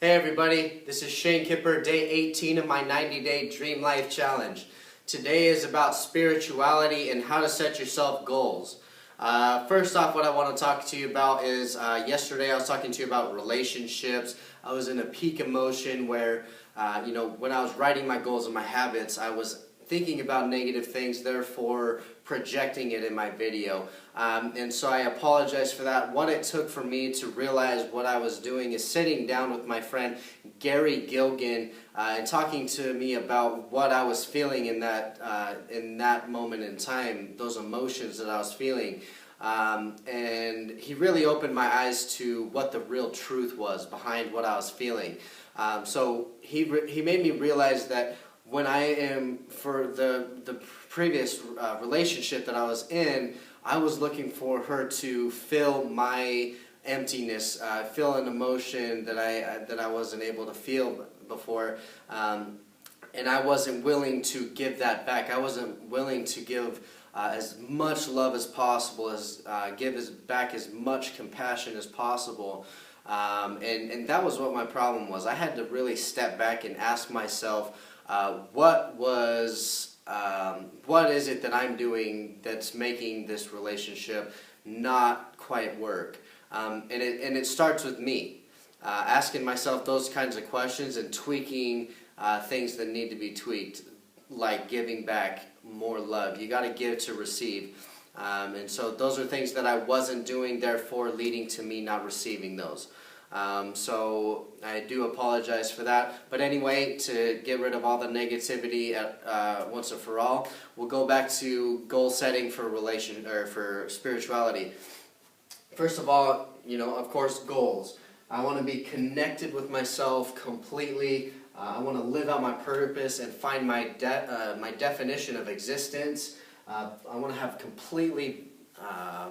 Hey everybody, this is Shane Kipper, day 18 of my 90-day Dream Life Challenge. Today is about spirituality and how to set yourself goals. First off, what I want to talk to you about is yesterday I was talking to you about relationships. I was in a peak emotion where, when I was writing my goals and my habits, I was thinking about negative things, therefore projecting it in my video. And so I apologize for that. What it took for me to realize what I was doing is sitting down with my friend Gary Gilgan and talking to me about what I was feeling in that moment in time, those emotions that I was feeling. And he really opened my eyes to what the real truth was behind what I was feeling. So he made me realize that when I am, for the previous relationship that I was in, I was looking for her to fill my emptiness, fill an emotion that I wasn't able to feel before, and I wasn't willing to give that back. I wasn't willing to give as much love as possible, give back as much compassion as possible. And that was what my problem was. I had to really step back and ask myself, what is it that I'm doing that's making this relationship not quite work? And it starts with me, asking myself those kinds of questions and tweaking things that need to be tweaked, like giving back more love. You got to give to receive. And so those are things that I wasn't doing, therefore leading to me not receiving those. So I do apologize for that. But anyway, to get rid of all the negativity once and for all, we'll go back to goal setting for for spirituality. First of all, of course, goals. I want to be connected with myself completely. I want to live out my purpose and find my definition of existence. I want to have I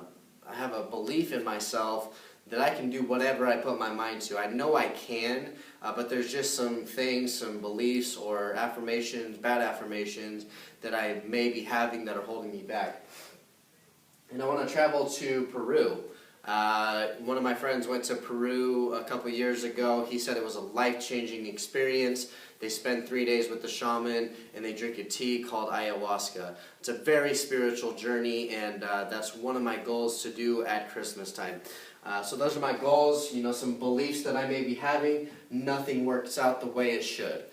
have a belief in myself that I can do whatever I put my mind to. I know I can, but there's just some things, some beliefs or affirmations, bad affirmations, that I may be having that are holding me back. And I want to travel to Peru. One of my friends went to Peru a couple years ago. He said it was a life-changing experience. They spend 3 days with the shaman and they drink a tea called ayahuasca. It's a very spiritual journey, and that's one of my goals to do at Christmas time. So those are my goals, some beliefs that I may be having. Nothing works out the way it should.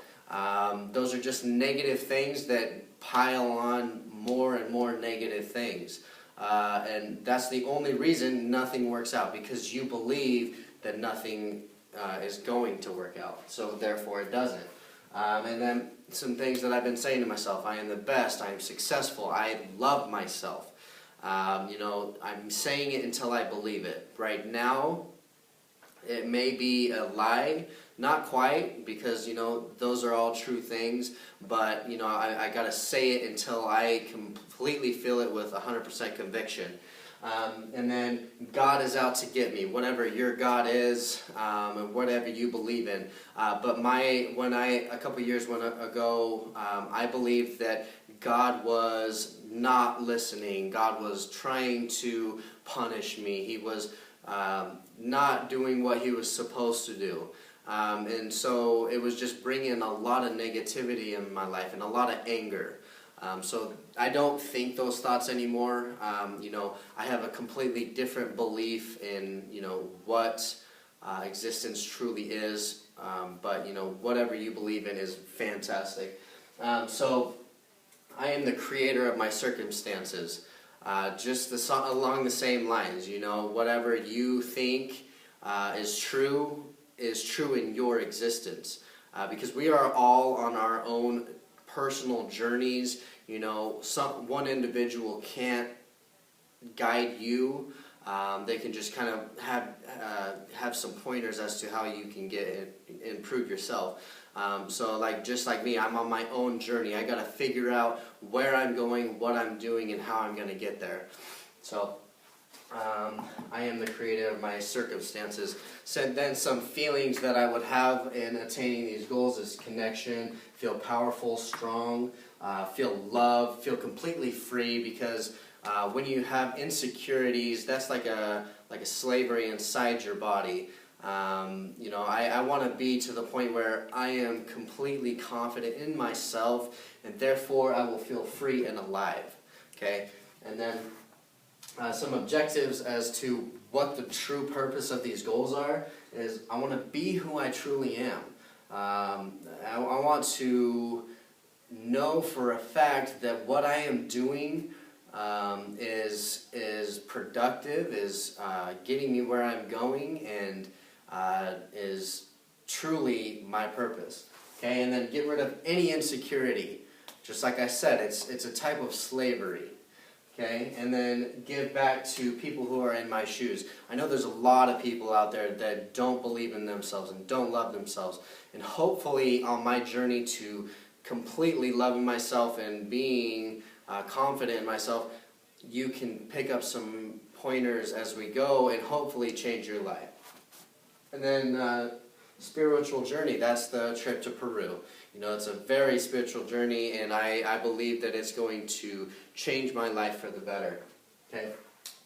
Those are just negative things that pile on more and more negative things. And that's the only reason nothing works out, because you believe that nothing is going to work out. So therefore it doesn't. And then some things that I've been saying to myself: I am the best, I am successful, I love myself. I'm saying it until I believe it. Right now, it may be a lie, not quite, because, those are all true things, but, I gotta say it until I completely feel it with 100% conviction. And then God is out to get me, whatever your God is, and whatever you believe in. But a couple years ago, I believed that God was not listening. God was trying to punish me. He was not doing what he was supposed to do. And so it was just bringing a lot of negativity in my life and a lot of anger. So I don't think those thoughts anymore. I have a completely different belief in, what existence truly is. But, whatever you believe in is fantastic. So I am the creator of my circumstances. Just along the same lines, whatever you think is true in your existence. Because we are all on our own personal journeys. One individual can't guide you. They can just kind of have some pointers as to how you can improve yourself. Just like me, I'm on my own journey. I gotta figure out where I'm going, what I'm doing, and how I'm gonna get there. So I am the creator of my circumstances. So then some feelings that I would have in attaining these goals is connection, feel powerful, strong, feel love, feel completely free, because when you have insecurities, that's like a slavery inside your body. I want to be to the point where I am completely confident in myself, and therefore I will feel free and alive. Okay? And then some objectives as to what the true purpose of these goals are is I want to be who I truly am. I want to know for a fact that what I am doing is productive, is getting me where I'm going, and is truly my purpose. Okay, and then get rid of any insecurity. Just like I said, it's a type of slavery. Okay, and then give back to people who are in my shoes. I know there's a lot of people out there that don't believe in themselves and don't love themselves. And hopefully on my journey to completely loving myself and being confident in myself, you can pick up some pointers as we go and hopefully change your life. And then spiritual journey, that's the trip to Peru. It's a very spiritual journey, and I believe that it's going to change my life for the better. Okay?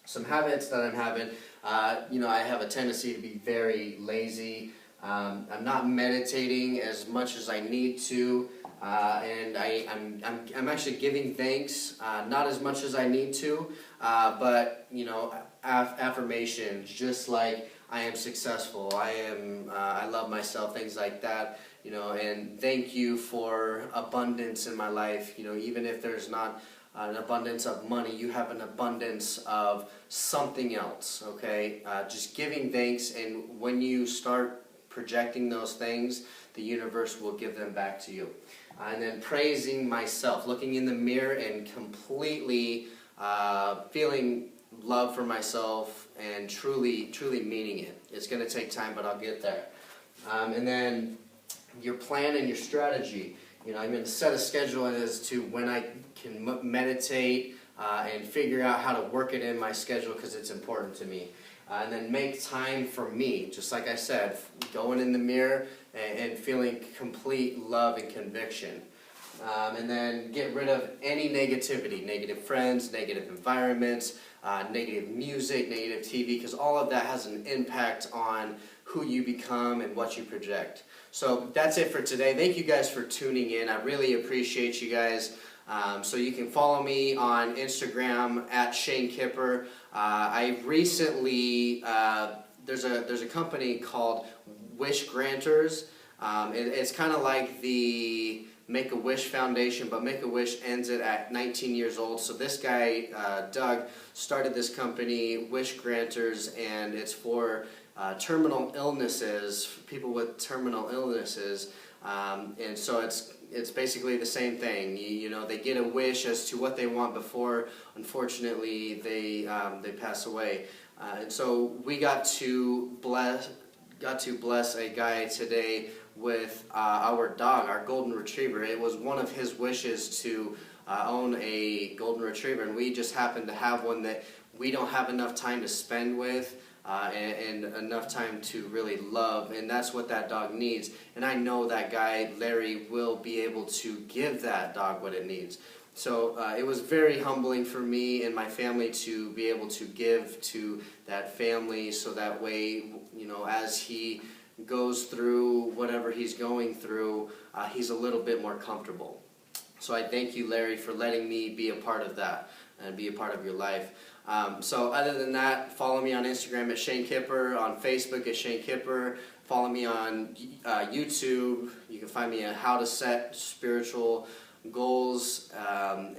Some habits that I'm having, I have a tendency to be very lazy. I'm not meditating as much as I need to, and I'm actually giving thanks, not as much as I need to, but affirmations, just like I am successful, I love myself, things like that. And thank you for abundance in my life. Even if there's not an abundance of money, you have an abundance of something else, okay? Just giving thanks, and when you start projecting those things, the universe will give them back to you. And then praising myself, looking in the mirror and completely feeling love for myself and truly meaning it. It's going to take time, but I'll get there. And then your plan and your strategy. I'm going to set a schedule as to when I can meditate and figure out how to work it in my schedule because it's important to me. And then make time for me, just like I said, going in the mirror and feeling complete love and conviction. And then get rid of any negativity, negative friends, negative environments, negative music, negative TV, because all of that has an impact on who you become and what you project. So that's it for today. Thank you guys for tuning in. I really appreciate you guys. So you can follow me on Instagram at Shane Kipper. I recently, there's a company called Wish Granters. It's kind of like the Make-A-Wish Foundation, but Make-A-Wish ends it at 19 years old. So this guy, Doug, started this company, Wish Granters, and it's for terminal illnesses, people with terminal illnesses, and so it's basically the same thing. They get a wish as to what they want before, unfortunately, they pass away. And so we got to bless a guy today with our dog, our golden retriever. It was one of his wishes to own a golden retriever, and we just happened to have one that we don't have enough time to spend with. And enough time to really love, and that's what that dog needs. And I know that guy, Larry, will be able to give that dog what it needs. So it was very humbling for me and my family to be able to give to that family, so that way, as he goes through whatever he's going through, he's a little bit more comfortable. So I thank you, Larry, for letting me be a part of that and be a part of your life. So other than that, follow me on Instagram at Shane Kipper, on Facebook at Shane Kipper, follow me on YouTube. You can find me at How to Set Spiritual Goals,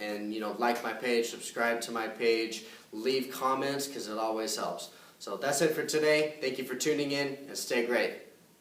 and like my page, subscribe to my page, leave comments because it always helps. So that's it for today. Thank you for tuning in, and stay great.